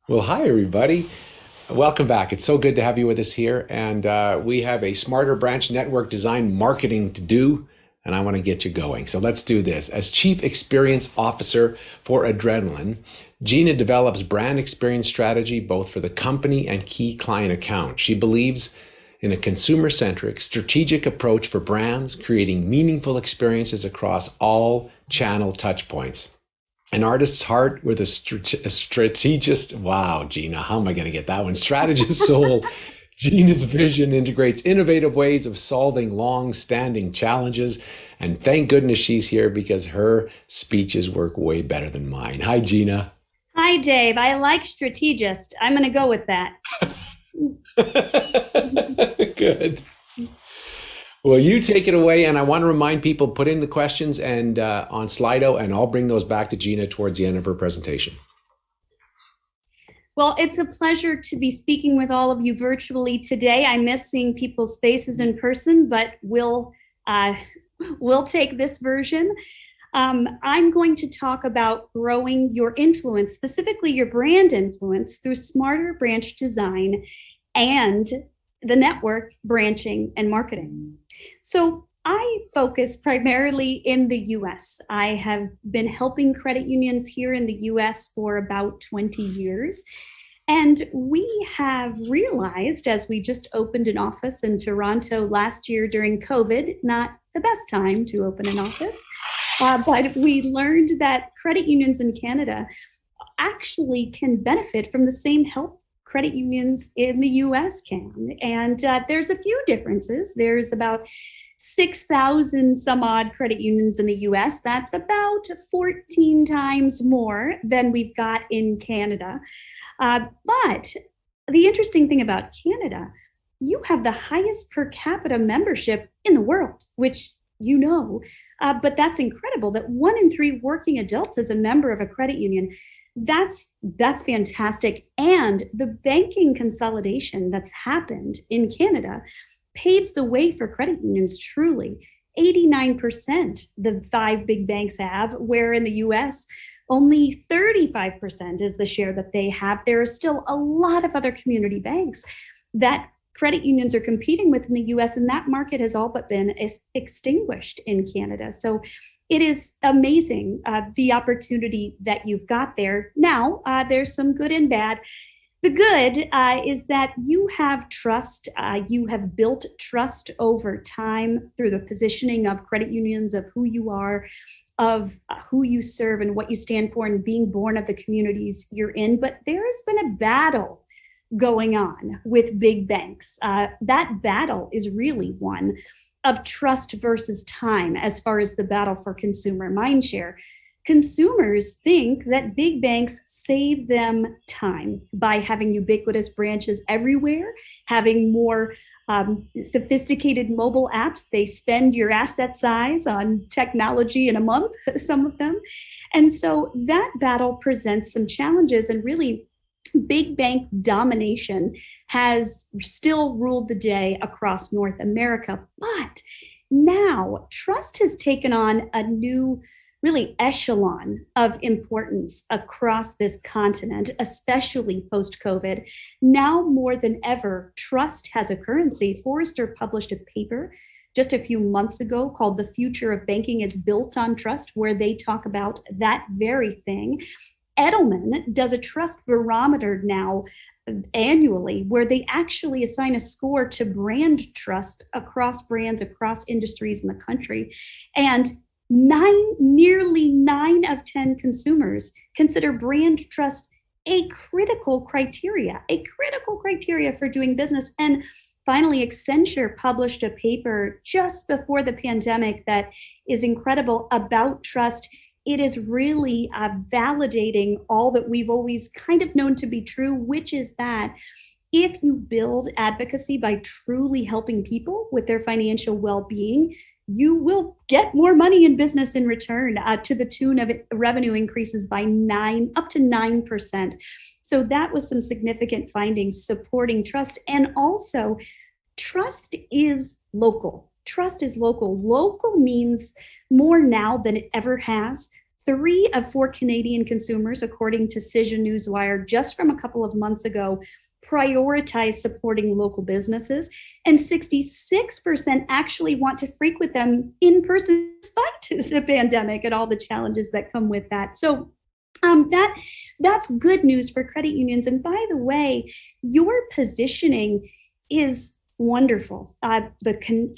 Well, hi, everybody. Welcome back. It's so good to have you with us here. And we have a smarter branch network design marketing to do, and I want to get you going. So let's do this. As Chief Experience Officer for Adrenaline, Gina develops brand experience strategy both for the company and key client accounts. She believes in a consumer centric, strategic approach for brands, creating meaningful experiences across all channel touchpoints. An artist's heart with a strategist. Wow, Gina, how am I going to get that one? Strategist soul. Gina's vision integrates innovative ways of solving long standing challenges. And thank goodness she's here because her speeches work way better than mine. Hi, Gina. Hi, Dave. I like strategist. I'm going to go with that. Good. Well, you take it away, and I want to remind people put in the questions and on Slido, and I'll bring those back to Gina towards the end of her presentation. Well, it's a pleasure to be speaking with all of you virtually today. I miss seeing people's faces in person, but we'll take this version. I'm going to talk about growing your influence, specifically your brand influence, through smarter branch design and the network branching and marketing. So I focus primarily in the US. I have been helping credit unions here in the US for about 20 years. And we have realized, as we just opened an office in Toronto last year during COVID, not the best time to open an office, but we learned that credit unions in Canada actually can benefit from the same help credit unions in the US can. And there's a few differences. There's about 6,000 some odd credit unions in the US. That's about 14 times more than we've got in Canada. But the interesting thing about Canada, you have the highest per capita membership in the world, which you know, but that's incredible that 1 in 3 working adults is a member of a credit union. That's fantastic. And the banking consolidation that's happened in Canada paves the way for credit unions truly. 89% the 5 big banks have, where in the US, only 35% is the share that they have. There are still a lot of other community banks that credit unions are competing with in the US, and that market has all but been extinguished in Canada. So it is amazing the opportunity that you've got there. Now, there's some good and bad. The good is that you have trust. You have built trust over time through the positioning of credit unions, of who you are, of who you serve, and what you stand for, and being born of the communities you're in. But there has been a battle going on with big banks. That battle is really one of trust versus time as far as the battle for consumer mindshare. Consumers think that big banks save them time by having ubiquitous branches everywhere, having more sophisticated mobile apps. They spend your asset size on technology in a month, some of them. And so that battle presents some challenges, and really big bank domination has still ruled the day across North America. But now trust has taken on a new really echelon of importance across this continent, especially post-COVID. Now more than ever, trust has a currency. Forrester published a paper just a few months ago called The Future of Banking is Built on Trust, where they talk about that very thing. Edelman does a trust barometer now annually, where they actually assign a score to brand trust across brands, across industries in the country. And nearly 9 of 10 consumers consider brand trust a critical criteria for doing business. And finally, Accenture published a paper just before the pandemic that is incredible about trust. It is really validating all that we've always kind of known to be true, which is that if you build advocacy by truly helping people with their financial well-being, you will get more money in business in return, to the tune of revenue increases by up to 9%. So that was some significant findings supporting trust. And also, trust is local. Trust is local. Local means more now than it ever has. 3 of 4 Canadian consumers, according to Cision Newswire, just from a couple of months ago, prioritize supporting local businesses, and 66% actually want to frequent them in person despite the pandemic and all the challenges that come with that. So that's good news for credit unions. And by the way, your positioning is wonderful.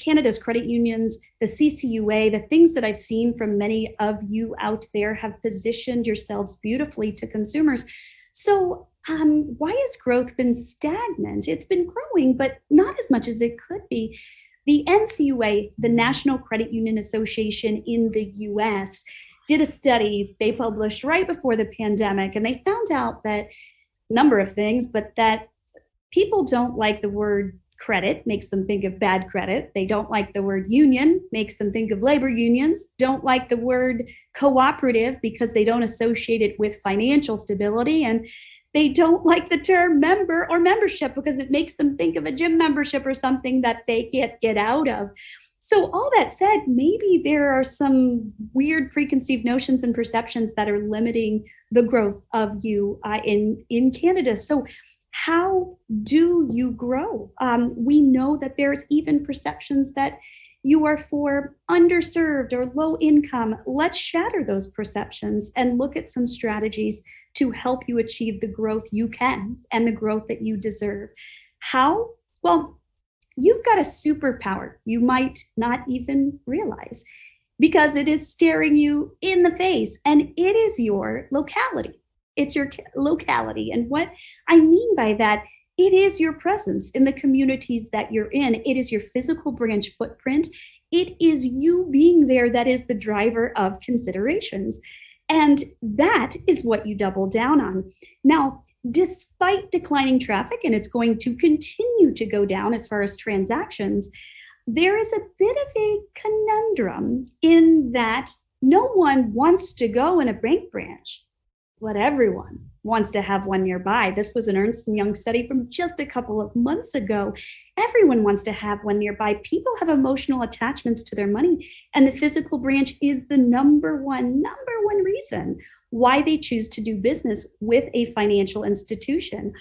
Canada's credit unions, the CCUA, the things that I've seen from many of you out there have positioned yourselves beautifully to consumers. So why has growth been stagnant? It's been growing, but not as much as it could be. The NCUA, the National Credit Union Association in the US, did a study they published right before the pandemic, and they found out that a number of things, but that people don't like the word credit, makes them think of bad credit. They don't like the word union, makes them think of labor unions, don't like the word cooperative because they don't associate it with financial stability, and they don't like the term member or membership because it makes them think of a gym membership or something that they can't get out of. So all that said, maybe there are some weird preconceived notions and perceptions that are limiting the growth of you in Canada. So how do you grow? We know that there's even perceptions that you are for underserved or low income. Let's shatter those perceptions and look at some strategies to help you achieve the growth you can and the growth that you deserve. How? Well, you've got a superpower you might not even realize because it is staring you in the face, and it is your locality. It's your locality. And what I mean by that, it is your presence in the communities that you're in. It is your physical branch footprint. It is you being there that is the driver of considerations. And that is what you double down on. Now, despite declining traffic, and it's going to continue to go down as far as transactions, there is a bit of a conundrum in that no one wants to go in a bank branch, but everyone wants to have one nearby. This was an Ernst & Young study from just a couple of months ago. Everyone wants to have one nearby. People have emotional attachments to their money, and the physical branch is the number one reason why they choose to do business with a financial institution.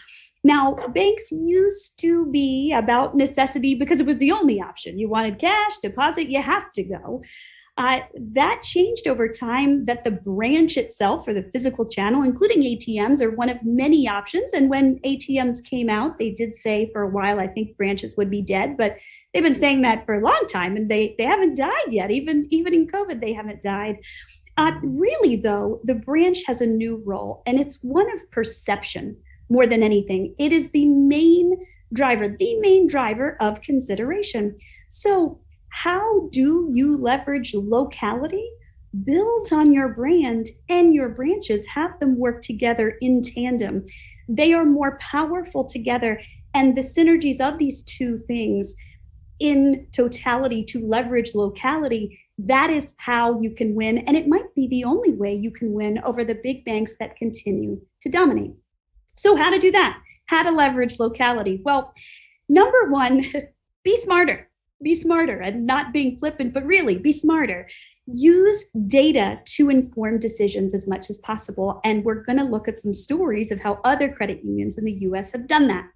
Now, banks used to be about necessity because it was the only option. You wanted cash, deposit, you have to go. That changed over time, that the branch itself or the physical channel, including ATMs, are one of many options. And when ATMs came out, they did say for a while, I think branches would be dead, but they've been saying that for a long time and they haven't died yet. Even in COVID, they haven't died. Really, though, the branch has a new role, and it's one of perception more than anything. It is the main driver of consideration. So how do you leverage locality? Build on your brand and your branches, have them work together in tandem. They are more powerful together, and the synergies of these two things in totality to leverage locality, that is how you can win. And it might be the only way you can win over the big banks that continue to dominate. So how to do that? How to leverage locality? Well, number one, be smarter. Be smarter, and not being flippant, but really be smarter. Use data to inform decisions as much as possible. And we're going to look at some stories of how other credit unions in the US have done that.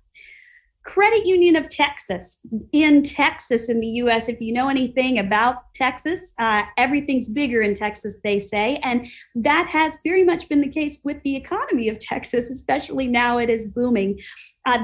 Credit Union of Texas in the US. If you know anything about Texas, everything's bigger in Texas, they say. And that has very much been the case with the economy of Texas, especially now it is booming.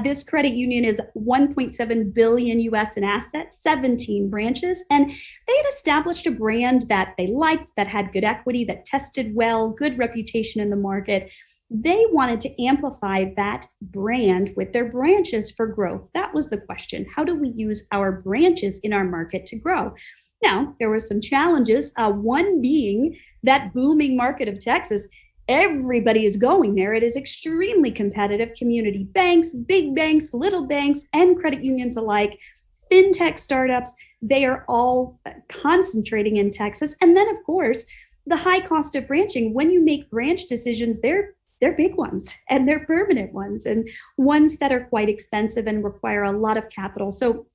This credit union is 1.7 billion US in assets, 17 branches, and they had established a brand that they liked, that had good equity, that tested well, good reputation in the market. They wanted to amplify that brand with their branches for growth. That was the question. How do we use our branches in our market to grow? Now, there were some challenges, one being that booming market of Texas. Everybody is going there. It is extremely competitive. Community banks, big banks, little banks, and credit unions alike, fintech startups, they are all concentrating in Texas. And then, of course, the high cost of branching. When you make branch decisions, they're big ones, and they're permanent ones, and ones that are quite expensive and require a lot of capital. So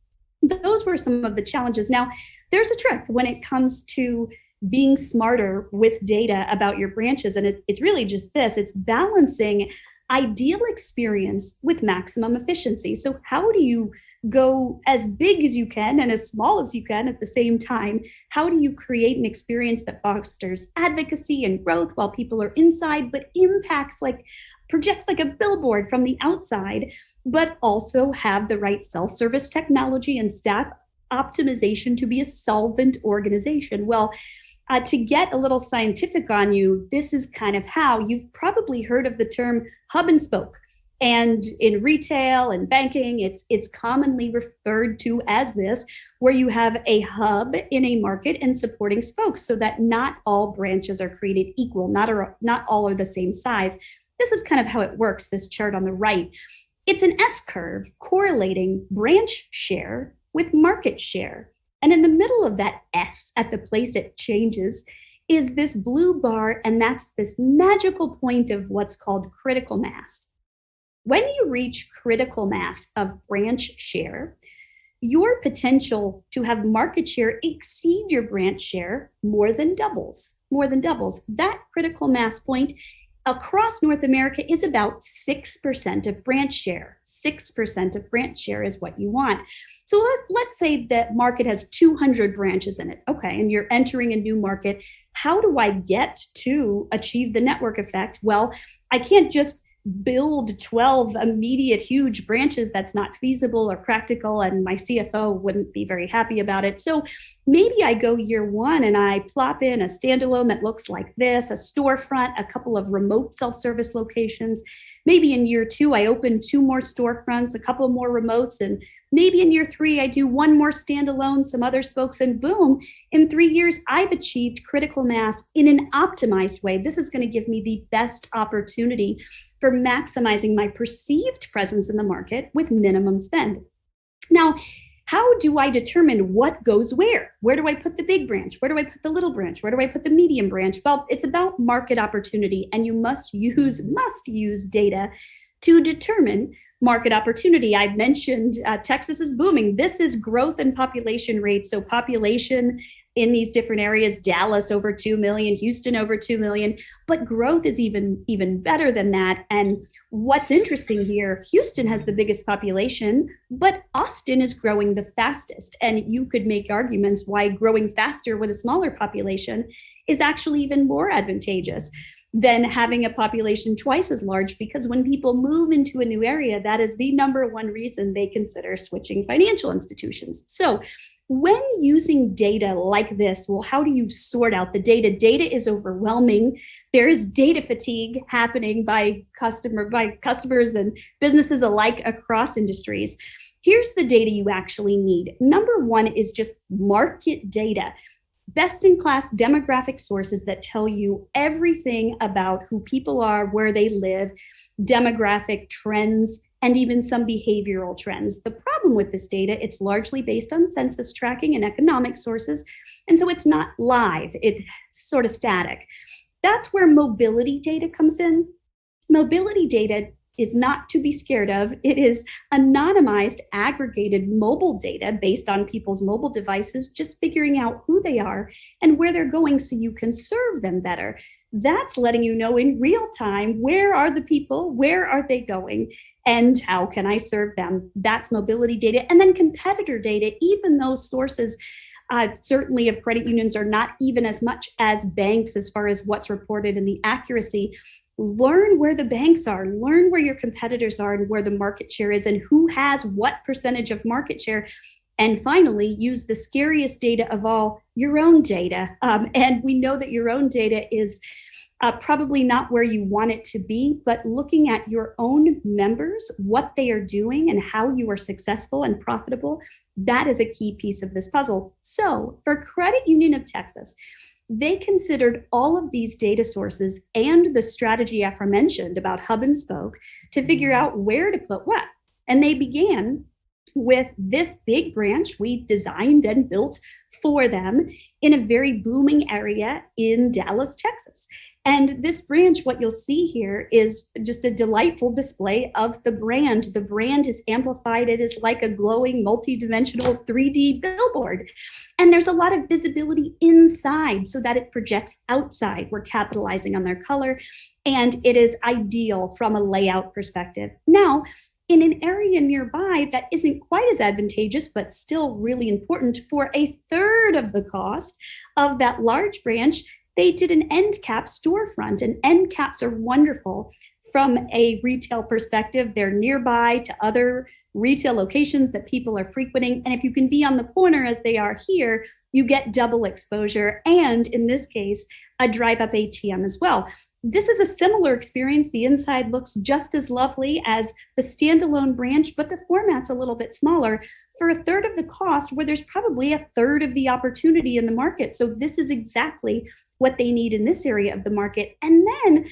those were some of the challenges. Now, there's a trick when it comes to being smarter with data about your branches. And it's really just this, it's balancing ideal experience with maximum efficiency. So how do you go as big as you can and as small as you can at the same time? How do you create an experience that fosters advocacy and growth while people are inside, but projects like a billboard from the outside, but also have the right self-service technology and staff optimization to be a solvent organization? Well, to get a little scientific on you, this is kind of how you've probably heard of the term hub and spoke. And in retail and banking, it's commonly referred to as this, where you have a hub in a market and supporting spokes so that not all branches are created equal, not all are the same size. This is kind of how it works, this chart on the right. It's an S-curve correlating branch share with market share. And in the middle of that S, at the place it changes, is this blue bar, and that's this magical point of what's called critical mass. When you reach critical mass of branch share, your potential to have market share exceed your branch share more than doubles. That critical mass point across North America is about 6% of branch share. 6% of branch share is what you want. So let's say that market has 200 branches in it. Okay, and you're entering a new market. How do I get to achieve the network effect? Well, I can't just build 12 immediate huge branches. That's not feasible or practical, and my CFO wouldn't be very happy about it. So maybe I go year one and I plop in a standalone that looks like this, a storefront, a couple of remote self-service locations. Maybe in year two, I open 2 more storefronts, a couple more remotes, and maybe in year 3, I do 1 more standalone, some other spokes, and boom, in 3 years, I've achieved critical mass in an optimized way. This is going to give me the best opportunity for maximizing my perceived presence in the market with minimum spend. Now, how do I determine what goes where? Where do I put the big branch? Where do I put the little branch? Where do I put the medium branch? Well, it's about market opportunity, and you must use data to determine market opportunity. I've mentioned Texas is booming. This is growth and population rates. So population in these different areas, Dallas over 2 million, Houston over 2 million, but growth is even better than that. And what's interesting here, Houston has the biggest population, but Austin is growing the fastest. And you could make arguments why growing faster with a smaller population is actually even more advantageous than having a population twice as large, because when people move into a new area, that is the number one reason they consider switching financial institutions. So when using data like this, well, how do you sort out the data? Data is overwhelming. There is data fatigue happening by customers and businesses alike across industries. Here's the data you actually need. Number one is just market data. Best-in-class demographic sources that tell you everything about who people are, where they live, demographic trends, and even some behavioral trends. The problem with this data, it's largely based on census tracking and economic sources, and so it's not live, it's sort of static. That's where mobility data comes in. Mobility data is not to be scared of. It is anonymized, aggregated mobile data based on people's mobile devices, just figuring out who they are and where they're going so you can serve them better. That's letting you know in real time, where are the people, where are they going, and how can I serve them? That's mobility data. And then competitor data, even those sources certainly of credit unions are not even as much as banks as far as what's reported and the accuracy. Learn where the banks are, learn where your competitors are and where the market share is and who has what percentage of market share. And finally, use the scariest data of all, your own data. And we know that your own data is probably not where you want it to be, but looking at your own members, what they are doing and how you are successful and profitable, that is a key piece of this puzzle. So for Credit Union of Texas, they considered all of these data sources and the strategy aforementioned about hub and spoke to figure out where to put what. And they began with this big branch we designed and built for them in a very booming area in Dallas, Texas. And this branch, what you'll see here is just a delightful display of the brand. The brand is amplified. It is like a glowing, multi-dimensional 3D billboard. And there's a lot of visibility inside so that it projects outside. We're capitalizing on their color, and it is ideal from a layout perspective. Now, in an area nearby that isn't quite as advantageous, but still really important, for a third of the cost of that large branch, they did an end cap storefront. And end caps are wonderful from a retail perspective. They're nearby to other retail locations that people are frequenting. And if you can be on the corner as they are here, you get double exposure. And in this case, a drive-up ATM as well. This is a similar experience. The inside looks just as lovely as the standalone branch, but the format's a little bit smaller for a third of the cost, where there's probably a third of the opportunity in the market. So this is exactly what they need in this area of the market. And then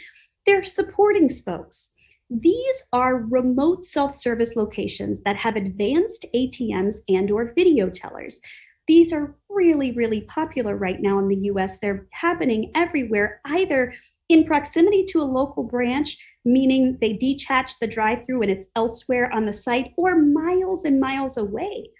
they're supporting spokes. These are remote self-service locations that have advanced ATMs and or video tellers. These are really, really popular right now in the US. They're happening everywhere, either in proximity to a local branch, meaning they detach the drive-through and it's elsewhere on the site, or miles and miles away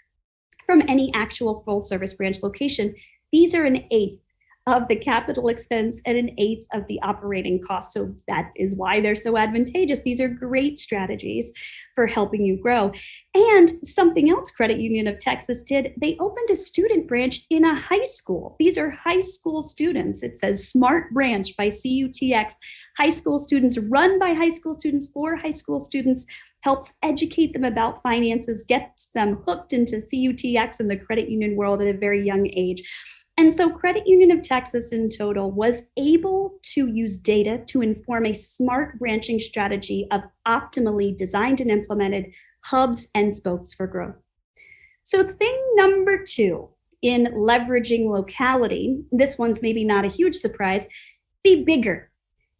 from any actual full-service branch location. These are an eighth of the capital expense and an eighth of the operating cost. So that is why they're so advantageous. These are great strategies for helping you grow. And something else Credit Union of Texas did, they opened a student branch in a high school. These are high school students. It says Smart Branch by CUTX. High school students, run by high school students for high school students, helps educate them about finances, gets them hooked into CUTX and the credit union world at a very young age. And so Credit Union of Texas in total was able to use data to inform a smart branching strategy of optimally designed and implemented hubs and spokes for growth. So thing number 2 in leveraging locality, this one's maybe not a huge surprise, be bigger.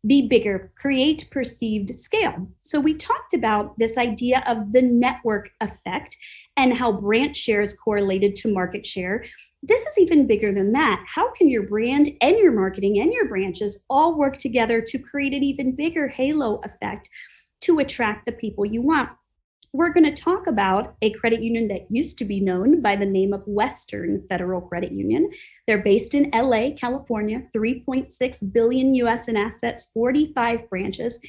Be bigger, create perceived scale. So we talked about this idea of the network effect and how branch share is correlated to market share. This is even bigger than that. How can your brand and your marketing and your branches all work together to create an even bigger halo effect to attract the people you want? We're going to talk about a credit union that used to be known by the name of Western Federal Credit Union. They're based in LA, California, 3.6 billion US in assets, 45 branches.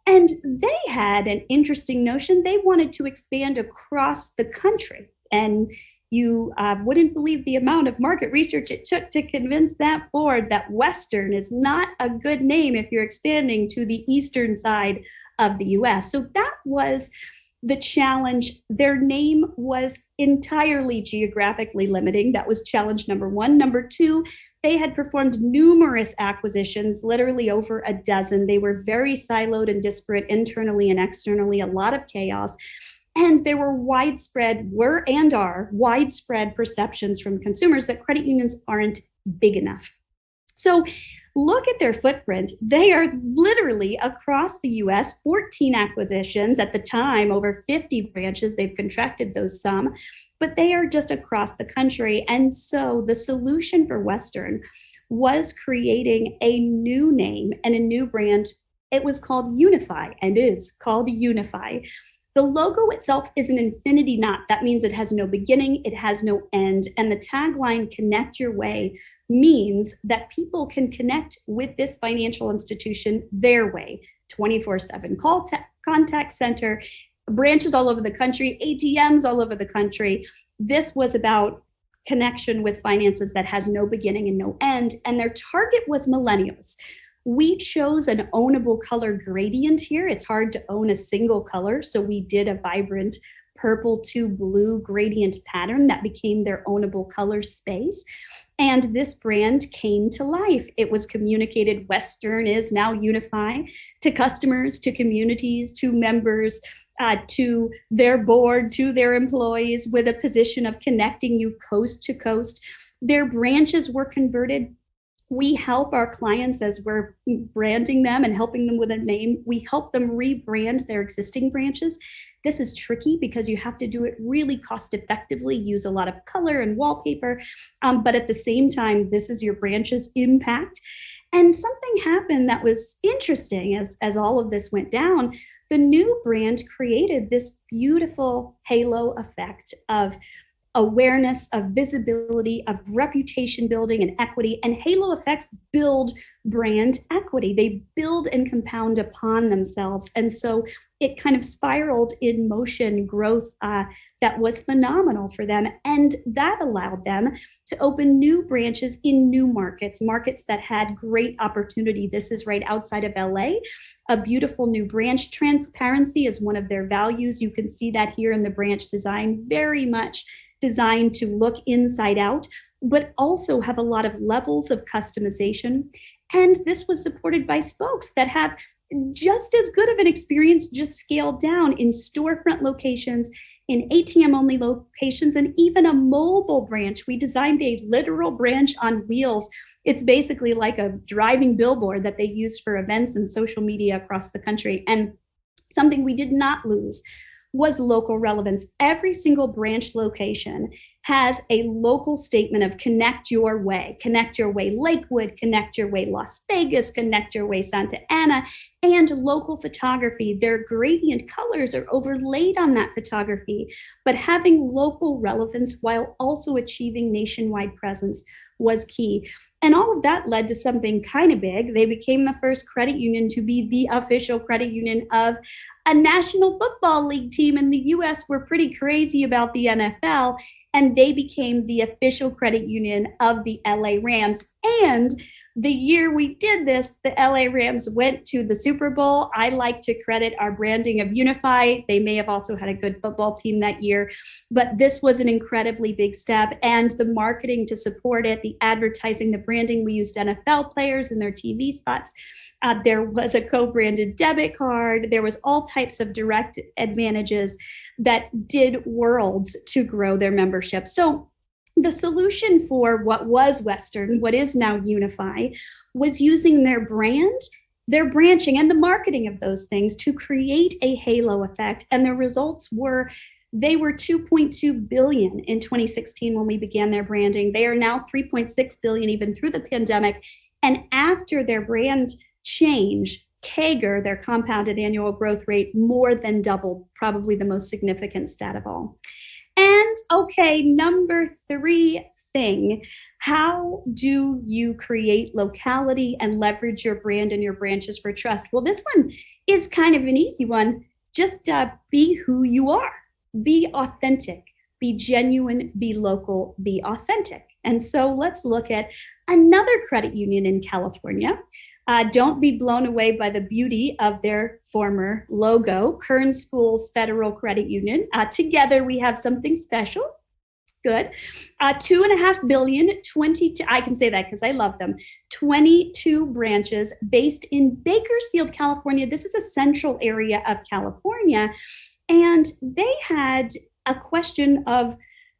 And they had an interesting notion. They wanted to expand across the country. And you wouldn't believe the amount of market research it took to convince that board that Western is not a good name if you're expanding to the eastern side of the US. So that was the challenge. Their name was entirely geographically limiting. That was challenge number 1. Number 2, they had performed numerous acquisitions, literally over a dozen. They were very siloed and disparate internally and externally, a lot of chaos. And there were are widespread perceptions from consumers that credit unions aren't big enough. So look at their footprint. They are literally across the US, 14 acquisitions at the time, over 50 branches. They've contracted those some, but they are just across the country. And so the solution for Western was creating a new name and a new brand. It was called Unify and is called Unify. The logo itself is an infinity knot. That means it has no beginning, it has no end. And the tagline, "Connect Your Way," means that people can connect with this financial institution their way, 24/7 contact center, branches all over the country, ATMs all over the country. This was about connection with finances that has no beginning and no end. And their target was millennials. We chose an ownable color gradient here. It's hard to own a single color, so we did a vibrant purple to blue gradient pattern that became their ownable color space. And this brand came to life. It was communicated, Western is now Unify, to customers, to communities, to members, to their board, to their employees, with a position of connecting you coast to coast. Their branches were converted. We help our clients as we're branding them and helping them with a name. We help them rebrand their existing branches. This is tricky because you have to do it really cost effectively, use a lot of color and wallpaper. But at the same time, this is your branch's impact. And something happened that was interesting as all of this went down. The new brand created this beautiful halo effect of awareness, of visibility, of reputation building and equity. And halo effects build brand equity. They build and compound upon themselves. And so it kind of spiraled in motion growth that was phenomenal for them. And that allowed them to open new branches in new markets, markets that had great opportunity. This is right outside of LA, a beautiful new branch. Transparency is one of their values. You can see that here in the branch design, very much designed to look inside out, but also have a lot of levels of customization. And this was supported by spokes that have just as good of an experience, just scaled down in storefront locations, in ATM only locations, and even a mobile branch. We designed a literal branch on wheels. It's basically like a driving billboard that they use for events and social media across the country. And something we did not lose was local relevance. Every single branch location has a local statement of connect your way Lakewood, connect your way Las Vegas, connect your way Santa Ana, and local photography. Their gradient colors are overlaid on that photography, but having local relevance while also achieving nationwide presence was key. And all of that led to something kind of big. They became the first credit union to be the official credit union of a National Football League team in the US. Were pretty crazy about the NFL, and they became the official credit union of the LA Rams. And the year we did this, the LA Rams went to the Super Bowl. I like to credit our branding of Unify. They may have also had a good football team that year, but this was an incredibly big step. And the marketing to support it, the advertising, the branding, we used NFL players in their TV spots. There was a co-branded debit card. There was all types of direct advantages that did worlds to grow their membership. So the solution for what was Western, what is now Unify, was using their brand, their branching, and the marketing of those things to create a halo effect. And the results were, they were 2.2 billion in 2016 when we began their branding. They are now 3.6 billion even through the pandemic. And after their brand change, CAGR, their compounded annual growth rate, more than doubled, probably the most significant stat of all. And okay, number 3 thing, how do you create locality and leverage your brand and your branches for trust? Well, this one is kind of an easy one. Just be who you are, be authentic, be genuine, be local, be authentic. And so let's look at another credit union in California. Don't be blown away by the beauty of their former logo, Kern Schools Federal Credit Union. Together we have something special. Good. 2.5 billion, 22, I can say that because I love them, 22 branches based in Bakersfield, California. This is a central area of California. And they had a question of,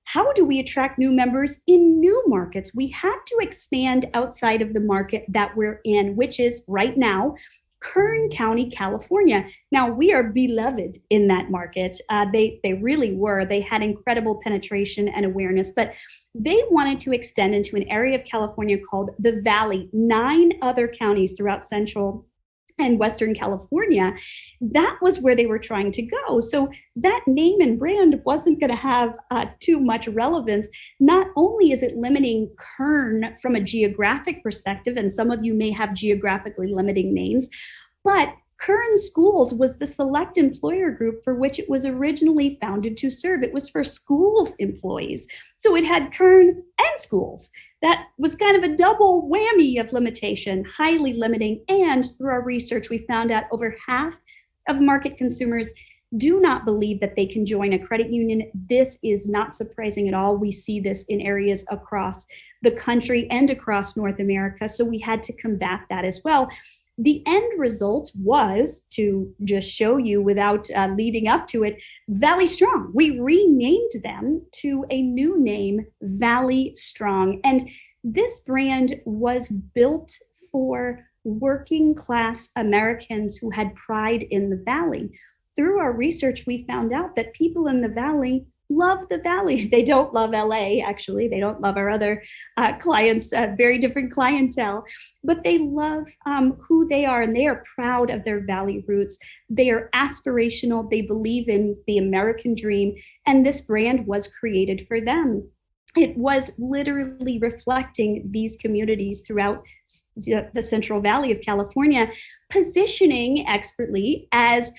how do we attract new members in new markets? We had to expand outside of the market that we're in, which is right now Kern County, California. Now, we are beloved in that market. They really were. They had incredible penetration and awareness, but they wanted to extend into an area of California called the Valley, 9 other counties throughout Central and Western California. That was where they were trying to go. So that name and brand wasn't going to have too much relevance. Not only is it limiting Kern from a geographic perspective, and some of you may have geographically limiting names, but Kern Schools was the select employer group for which it was originally founded to serve. It was for schools employees. So it had Kern and schools. That was kind of a double whammy of limitation, highly limiting. And through our research, we found out over half of market consumers do not believe that they can join a credit union. This is not surprising at all. We see this in areas across the country and across North America. So we had to combat that as well. The end result was, to just show you without leading up to it, Valley Strong. We renamed them to a new name, Valley Strong. And this brand was built for working class Americans who had pride in the Valley. Through our research, we found out that people in the Valley love the Valley. They don't love LA, actually. They don't love our other clients, very different clientele, but they love who they are, and they are proud of their Valley roots. They are aspirational. They believe in the American dream, and this brand was created for them. It was literally reflecting these communities throughout the Central Valley of California, positioning expertly as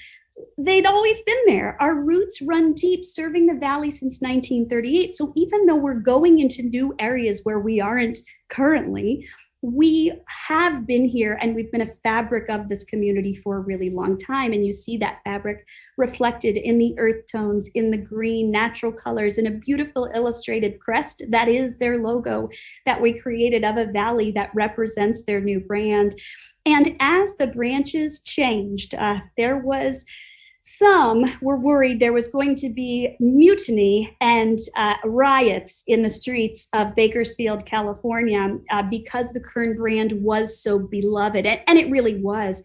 they'd always been there. Our roots run deep, serving the Valley since 1938. So even though we're going into new areas where we aren't currently, we have been here, and we've been a fabric of this community for a really long time. And you see that fabric reflected in the earth tones, in the green natural colors, in a beautiful illustrated crest that is their logo that we created of a valley that represents their new brand. And as the branches changed, some were worried there was going to be mutiny and riots in the streets of Bakersfield, California, because the Kern brand was so beloved, and it really was.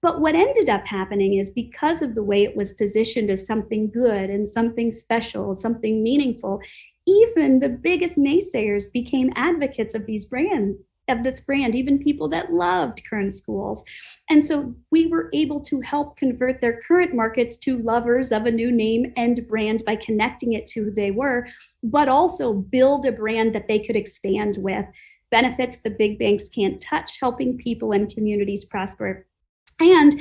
But what ended up happening is, because of the way it was positioned as something good and something special, something meaningful, even the biggest naysayers became advocates of this brand, even people that loved Kern schools. And so we were able to help convert their current markets to lovers of a new name and brand by connecting it to who they were, but also build a brand that they could expand with. Benefits the big banks can't touch, helping people and communities prosper. And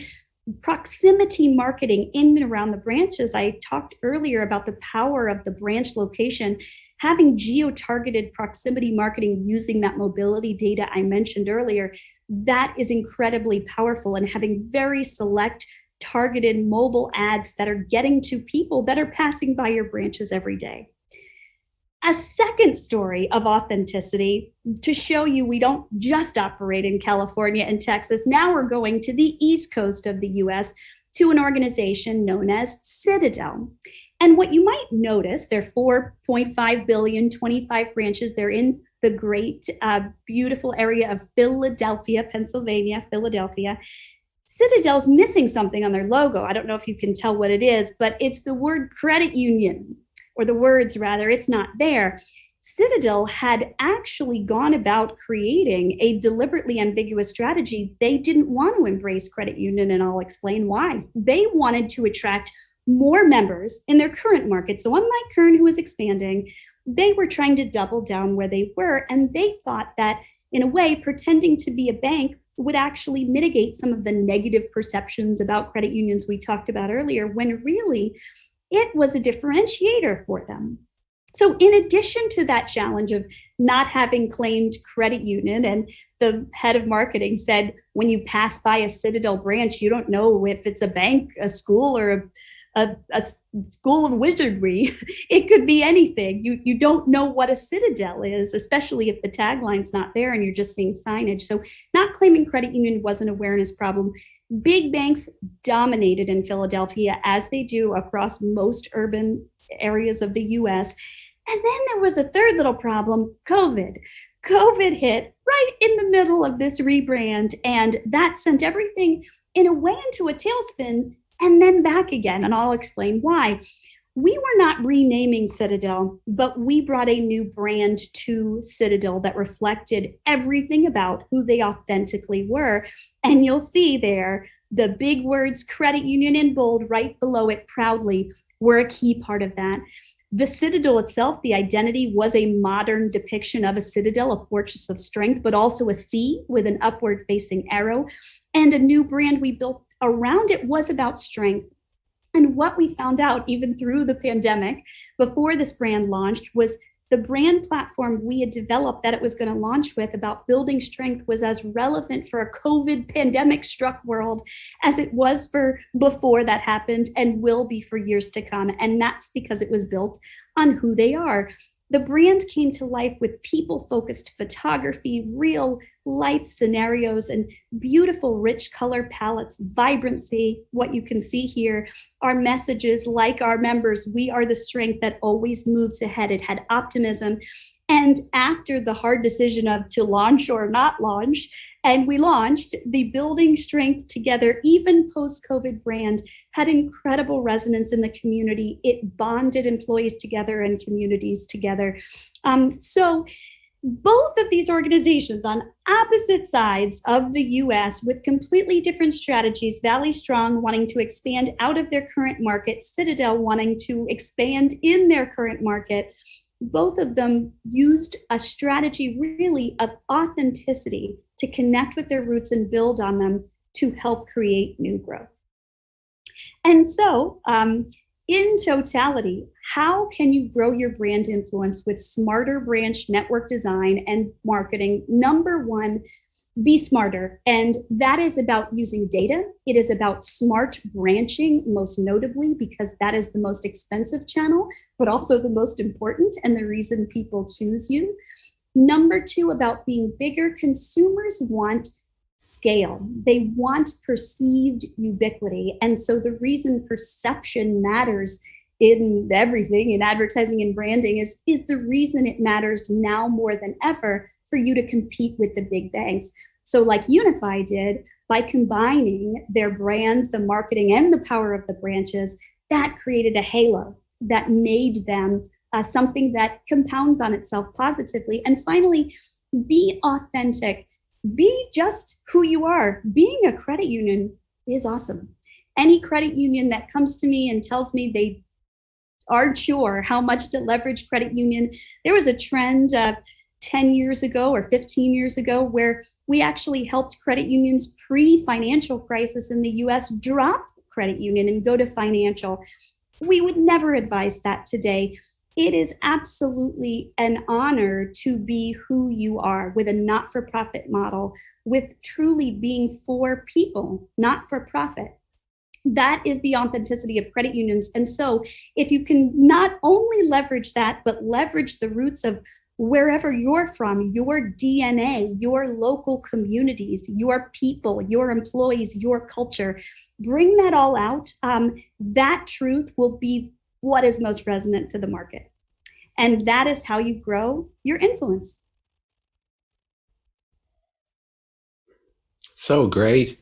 proximity marketing in and around the branches. I talked earlier about the power of the branch location. Having geo-targeted proximity marketing using that mobility data I mentioned earlier, that is incredibly powerful, and having very select targeted mobile ads that are getting to people that are passing by your branches every day. A second story of authenticity to show you we don't just operate in California and Texas. Now we're going to the East Coast of the US to an organization known as Citadel. And what you might notice, they're 4.5 billion, 25 branches. They're in the great, beautiful area of Philadelphia, Pennsylvania, Philadelphia. Citadel's missing something on their logo. I don't know if you can tell what it is, but it's the word credit union, or the words rather, it's not there. Citadel had actually gone about creating a deliberately ambiguous strategy. They didn't want to embrace credit union, and I'll explain why. They wanted to attract more members in their current market. So unlike Kern, who was expanding, they were trying to double down where they were. And they thought that, in a way, pretending to be a bank would actually mitigate some of the negative perceptions about credit unions we talked about earlier, when really it was a differentiator for them. So in addition to that challenge of not having claimed credit union, and the head of marketing said, when you pass by a Citadel branch, you don't know if it's a bank, a school, or a school of wizardry. It could be anything. You don't know what a Citadel is, especially if the tagline's not there and you're just seeing signage. So not claiming credit union was an awareness problem. Big banks dominated in Philadelphia, as they do across most urban areas of the US. And then there was a third little problem, COVID. COVID hit right in the middle of this rebrand, and that sent everything in a way into a tailspin, and then back again. And I'll explain why. We were not renaming Citadel, but we brought a new brand to Citadel that reflected everything about who they authentically were. And you'll see there, the big words credit union in bold right below it proudly were a key part of that. The Citadel itself, the identity, was a modern depiction of a citadel, a fortress of strength, but also a C with an upward facing arrow. And a new brand we built around it was about strength. And what we found out, even through the pandemic, before this brand launched, was the brand platform we had developed that it was going to launch with about building strength was as relevant for a COVID pandemic struck world as it was for before that happened, and will be for years to come. And that's because it was built on who they are. The brand came to life with people-focused photography, real life scenarios, and beautiful, rich color palettes, vibrancy. What you can see here are messages like our members, we are the strength that always moves ahead. It had optimism. And after the hard decision of to launch or not launch, and we launched, the Building Strength Together, even post-COVID brand, had incredible resonance in the community. It bonded employees together and communities together. So both of these organizations on opposite sides of the US with completely different strategies, Valley Strong wanting to expand out of their current market, Citadel wanting to expand in their current market, both of them used a strategy really of authenticity to connect with their roots and build on them to help create new growth. And so, in totality, how can you grow your brand influence with smarter branch network design and marketing? Number one, be smarter. And that is about using data. It is about smart branching, most notably, because that is the most expensive channel, but also the most important and the reason people choose you. Number two, about being bigger. Consumers want scale. They want perceived ubiquity. And so the reason perception matters in everything, in advertising and branding, is the reason it matters now more than ever for you to compete with the big banks. So like Unify did, by combining their brand, the marketing, and the power of the branches, that created a halo that made them something that compounds on itself positively. And finally, be authentic. Be just who you are. Being a credit union is awesome. Any credit union that comes to me and tells me they aren't sure how much to leverage credit union, there was a trend 10 years ago or 15 years ago where we actually helped credit unions pre-financial crisis in the US drop credit union and go to financial. We would never advise that today. It is absolutely an honor to be who you are with a not-for-profit model, with truly being for people, not for profit. That is the authenticity of credit unions. And so if you can not only leverage that, but leverage the roots of wherever you're from, your DNA, your local communities, your people, your employees, your culture, bring that all out, that truth will be what is most resonant to the market. And that is how you grow your influence. So great.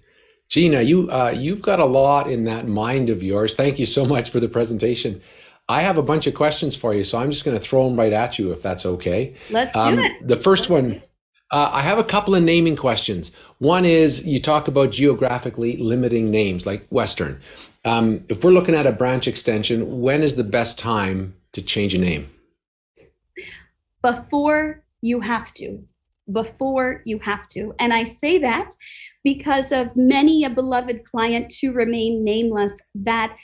Gina, you've got a lot in that mind of yours. Thank you so much for the presentation. I have a bunch of questions for you, so I'm just going to throw them right at you if that's okay. Let's do it. The first one, I have a couple of naming questions. One is you talk about geographically limiting names like Western. If we're looking at a branch extension, when is the best time to change a name? Before you have to. Before you have to. And I say that because of many a beloved client to remain nameless that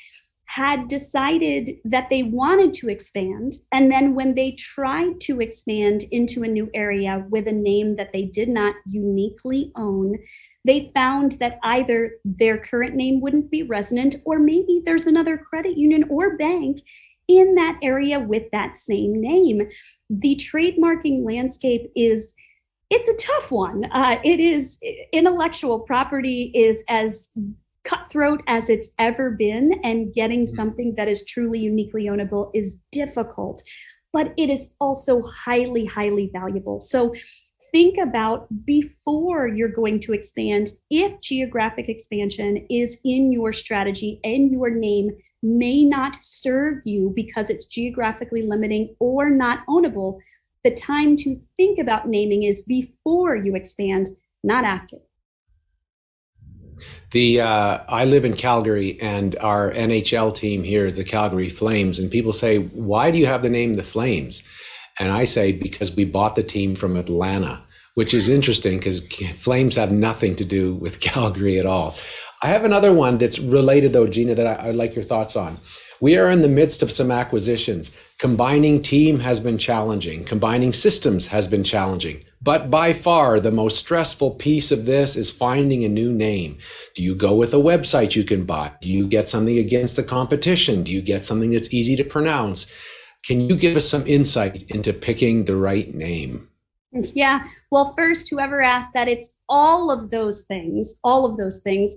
had decided that they wanted to expand. And then when they tried to expand into a new area with a name that they did not uniquely own, they found that either their current name wouldn't be resonant, or maybe there's another credit union or bank in that area with that same name. The trademarking landscape it's a tough one. It is, intellectual property is as cutthroat as it's ever been, and getting something that is truly uniquely ownable is difficult, but it is also highly, highly valuable. So think about before you're going to expand, if geographic expansion is in your strategy and your name may not serve you because it's geographically limiting or not ownable, the time to think about naming is before you expand, not after. I live in Calgary, and our NHL team here is the Calgary Flames. And people say, why do you have the name the Flames? And I say, because we bought the team from Atlanta, which is interesting because Flames have nothing to do with Calgary at all. I have another one that's related though, Gina, that I'd like your thoughts on. We are in the midst of some acquisitions. Combining team has been challenging. Combining systems has been challenging. But by far, the most stressful piece of this is finding a new name. Do you go with a website you can buy? Do you get something against the competition? Do you get something that's easy to pronounce? Can you give us some insight into picking the right name? Yeah. Well, first, whoever asked that, it's all of those things, all of those things.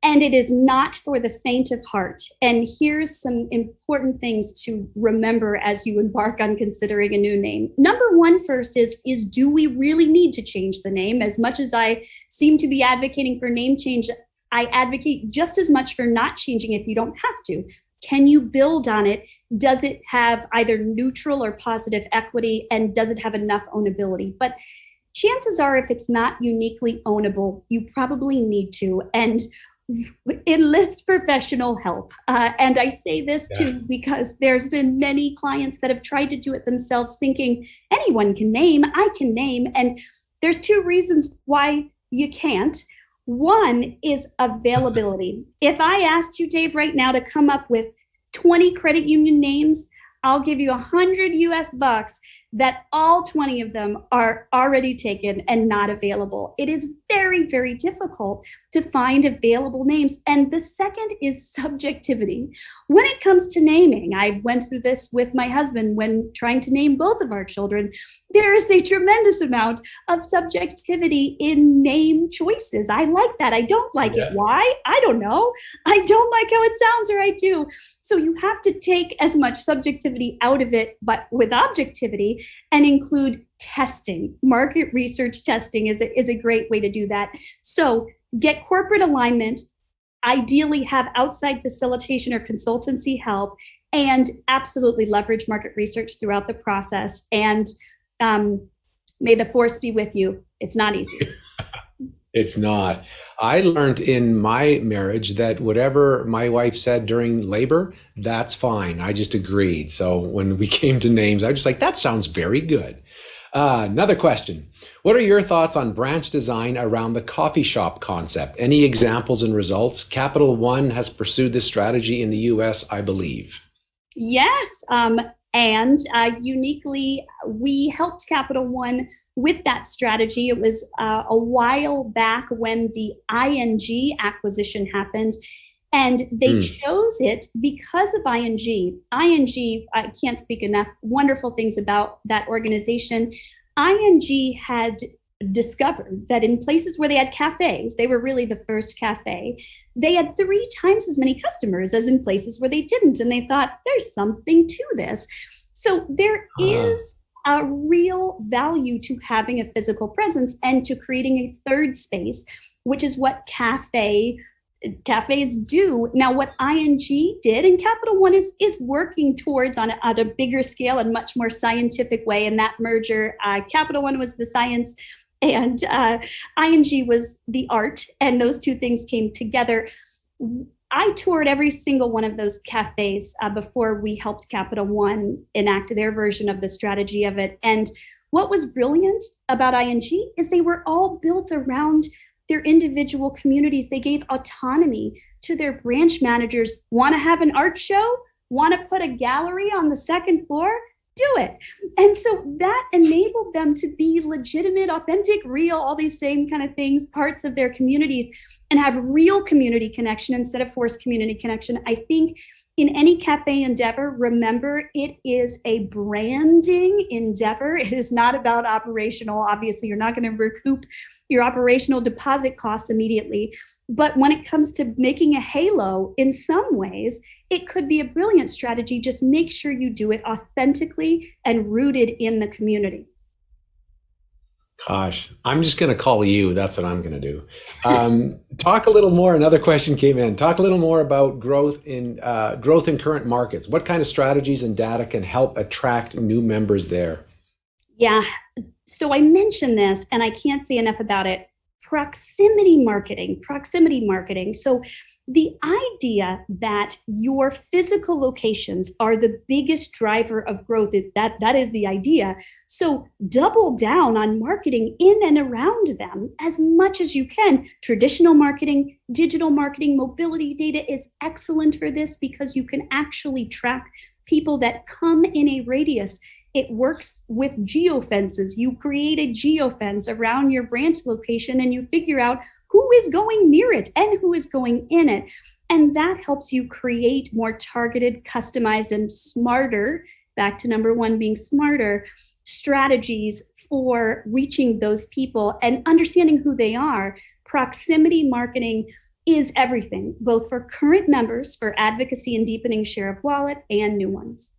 And it is not for the faint of heart. And here's some important things to remember as you embark on considering a new name. Number one, first is do we really need to change the name? As much as I seem to be advocating for name change, I advocate just as much for not changing if you don't have to. Can you build on it? Does it have either neutral or positive equity? And does it have enough ownability? But chances are, if it's not uniquely ownable, you probably need to. And enlist professional help. And I say this too because there's been many clients that have tried to do it themselves, thinking anyone can name, I can name. And there's two reasons why you can't. One is availability. If I asked you, Dave, right now to come up with 20 credit union names, I'll give you 100 US bucks that all 20 of them are already taken and not available. It is very, very difficult to find available names. And the second is subjectivity. When it comes to naming, I went through this with my husband when trying to name both of our children. There is a tremendous amount of subjectivity in name choices. I like that. I don't like it. Why? I don't know. I don't like how it sounds, or I do. So you have to take as much subjectivity out of it, but with objectivity, and include testing. Market research testing is a great way to do that. So get corporate alignment, ideally have outside facilitation or consultancy help, and absolutely leverage market research throughout the process. And may the force be with you. It's not easy. It's not. I learned in my marriage that whatever my wife said during labor, that's fine. I just agreed. So when we came to names, I was just like, that sounds very good. Another question. What are your thoughts on branch design around the coffee shop concept? Any examples and results? Capital One has pursued this strategy in the US, I believe. Yes. And uniquely, we helped Capital One with that strategy. It was a while back when the ING acquisition happened, and they chose it because of ING. ING, I can't speak enough wonderful things about that organization. ING had discovered that in places where they had cafes, they were really the first cafe, they had 3 times as many customers as in places where they didn't. And they thought, there's something to this. So there is a real value to having a physical presence and to creating a third space, which is what cafes do. Now, what ING did, and Capital One is working towards on a bigger scale and much more scientific way. In that merger, Capital One was the science and ING was the art, and those two things came together. I toured every single one of those cafes before we helped Capital One enact their version of the strategy of it. And what was brilliant about ING is they were all built around their individual communities. They gave autonomy to their branch managers. Want to have an art show? Want to put a gallery on the second floor? Do it. And so that enabled them to be legitimate, authentic, real, all these same kind of things, parts of their communities, and have real community connection instead of forced community connection. I think in any cafe endeavor, remember, it is a branding endeavor. It is not about operational. Obviously, you're not going to recoup your operational deposit costs immediately. But when it comes to making a halo, in some ways, it could be a brilliant strategy. Just make sure you do it authentically and rooted in the community. Gosh, I'm just going to call you. That's what I'm going to do. Talk a little more. Another question came in. Talk a little more about growth in current markets. What kind of strategies and data can help attract new members there? Yeah. So I mentioned this, and I can't say enough about it. Proximity marketing. So the idea that your physical locations are the biggest driver of growth, that is the idea. So double down on marketing in and around them as much as you can. Traditional marketing, digital marketing, mobility data is excellent for this because you can actually track people that come in a radius. It works with geofences. You create a geofence around your branch location and you figure out who is going near it and who is going in it. And that helps you create more targeted, customized, and smarter, back to number one being smarter, strategies for reaching those people and understanding who they are. Proximity marketing is everything, both for current members for advocacy and deepening share of wallet and new ones.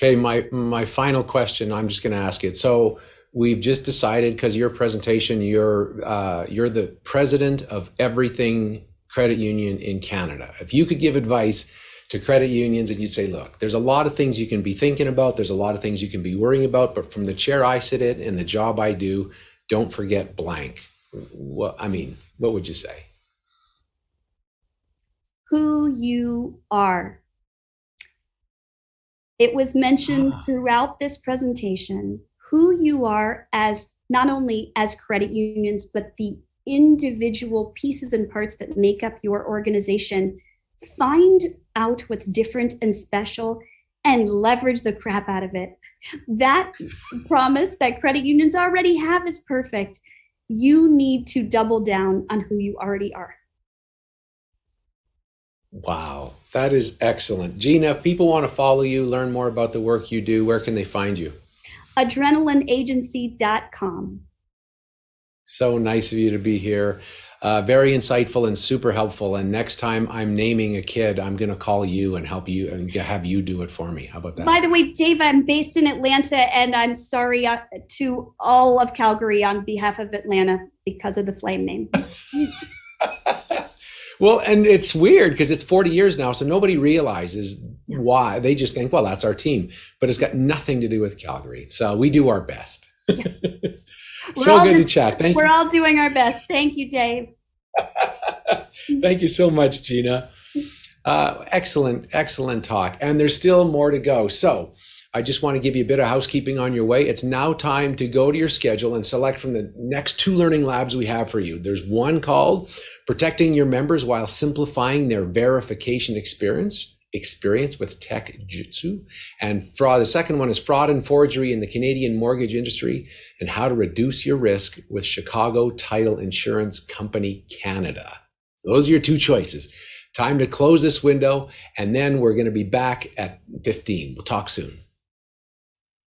Okay, my final question, I'm just going to ask it. So we've just decided, because your presentation, you're the president of everything credit union in Canada. If you could give advice to credit unions and you'd say, look, there's a lot of things you can be thinking about, there's a lot of things you can be worrying about, but from the chair I sit in and the job I do, don't forget blank. What would you say? Who you are. It was mentioned throughout this presentation, who you are as not only as credit unions, but the individual pieces and parts that make up your organization. Find out what's different and special and leverage the crap out of it. That promise that credit unions already have is perfect. You need to double down on who you already are. Wow, that is excellent. Gina, if people want to follow you, learn more about the work you do, where can they find you? AdrenalineAgency.com. So nice of you to be here. Very insightful and super helpful. And next time I'm naming a kid, I'm going to call you and help you and have you do it for me. How about that? By the way, Dave, I'm based in Atlanta, and I'm sorry to all of Calgary on behalf of Atlanta because of the flame name. Well, and it's weird because it's 40 years now, so nobody realizes why. They just think, well, that's our team. But it's got nothing to do with Calgary. So we do our best. Yeah. So good to chat. Thank you. We're all doing our best. Thank you, Dave. Thank you so much, Gina. Excellent talk. And there's still more to go. So I just want to give you a bit of housekeeping on your way. It's now time to go to your schedule and select from the next 2 learning labs we have for you. There's one called Protecting Your Members While Simplifying Their Verification Experience with Tech Jutsu. And fraud. The second one is Fraud and Forgery in the Canadian Mortgage Industry and How to Reduce Your Risk with Chicago Title Insurance Company Canada. Those are your 2 choices. Time to close this window, and then we're going to be back at 15. We'll talk soon.